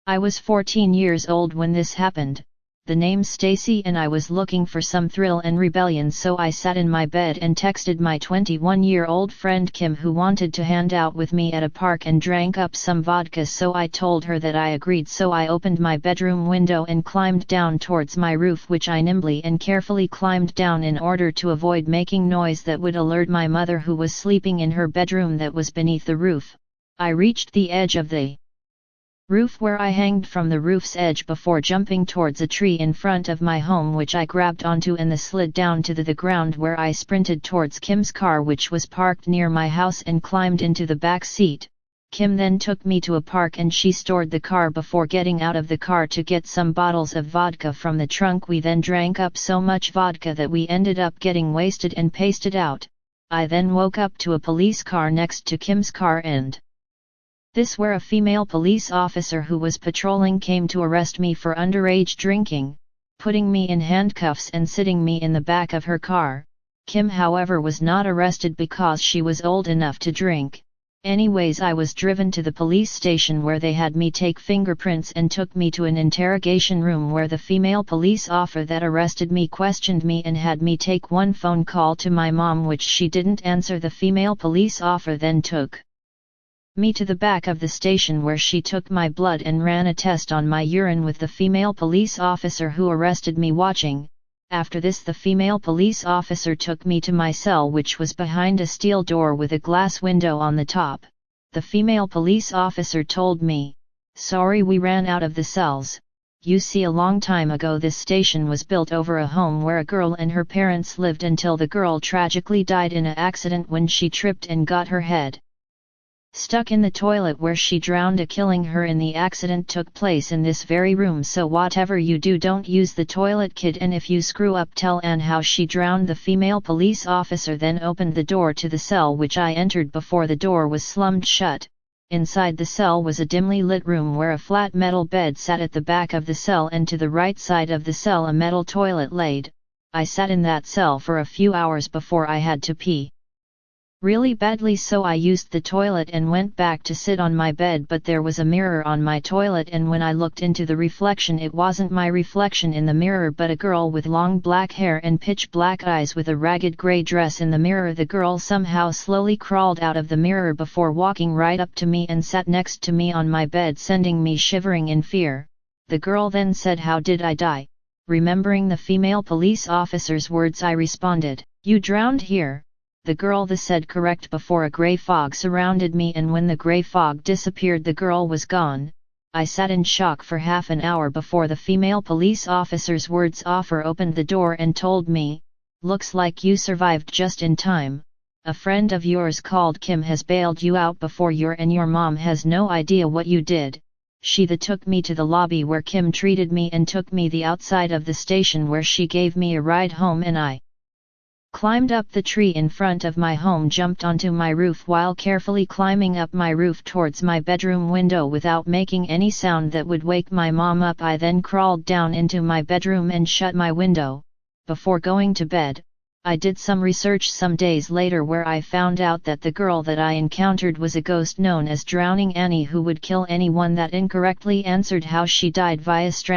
I was 14 years old when this happened. The name's Stacy and I was looking for some thrill and rebellion, so I sat in my bed and texted my 21-year-old friend Kim, who wanted to hang out with me at a park and drank up some vodka, so I told her that I agreed. So I opened my bedroom window and climbed down towards my roof, which I nimbly and carefully climbed down in order to avoid making noise that would alert my mother, who was sleeping in her bedroom that was beneath the roof. I reached the edge of the roof where I hanged from the roof's edge before jumping towards a tree in front of my home, which I grabbed onto and slid down to the ground, where I sprinted towards Kim's car, which was parked near my house, and climbed into the back seat. Kim then took me to a park and she stored the car before getting out of the car to get some bottles of vodka from the trunk. We then drank up so much vodka that we ended up getting wasted and pasted out. I then woke up to a police car next to Kim's car, and this where a female police officer who was patrolling came to arrest me for underage drinking, putting me in handcuffs and sitting me in the back of her car. Kim, however, was not arrested because she was old enough to drink. Anyways, I was driven to the police station where they had me take fingerprints and took me to an interrogation room where the female police officer that arrested me questioned me and had me take one phone call to my mom, which she didn't answer. The female police officer then took me to the back of the station where she took my blood and ran a test on my urine with the female police officer who arrested me watching. After this, the female police officer took me to my cell, which was behind a steel door with a glass window on the top. The female police officer told me, "Sorry, we ran out of the cells. You see, a long time ago this station was built over a home where a girl and her parents lived until the girl tragically died in an accident when she tripped and got her head stuck in the toilet, where she drowned. Killing her in the accident took place in this very room, so whatever you do, don't use the toilet, kid, and if you screw up, tell Anne how she drowned." The female police officer then opened the door to the cell, which I entered before the door was slammed shut. Inside the cell was a dimly lit room where a flat metal bed sat at the back of the cell, and to the right side of the cell a metal toilet laid. I sat in that cell for a few hours before I had to pee really badly, so I used the toilet and went back to sit on my bed, but there was a mirror on my toilet, and when I looked into the reflection, it wasn't my reflection in the mirror but a girl with long black hair and pitch black eyes with a ragged grey dress in the mirror. The girl somehow slowly crawled out of the mirror before walking right up to me and sat next to me on my bed, sending me shivering in fear. The girl then said, "How did I die?" Remembering the female police officer's words, I responded, "You drowned here." The girl said correct before a grey fog surrounded me, and when the grey fog disappeared the girl was gone. I sat in shock for half an hour before the female police officer's words officer opened the door and told me, "Looks like you survived just in time. A friend of yours called Kim has bailed you out before your mom has no idea what you did." She took me to the lobby where Kim treated me and took me the outside of the station where she gave me a ride home, and I climbed up the tree in front of my home, jumped onto my roof while carefully climbing up my roof towards my bedroom window without making any sound that would wake my mom up. I then crawled down into my bedroom and shut my window. Before going to bed, I did some research some days later, where I found out that the girl that I encountered was a ghost known as Drowning Annie, who would kill anyone that incorrectly answered how she died via strangulation.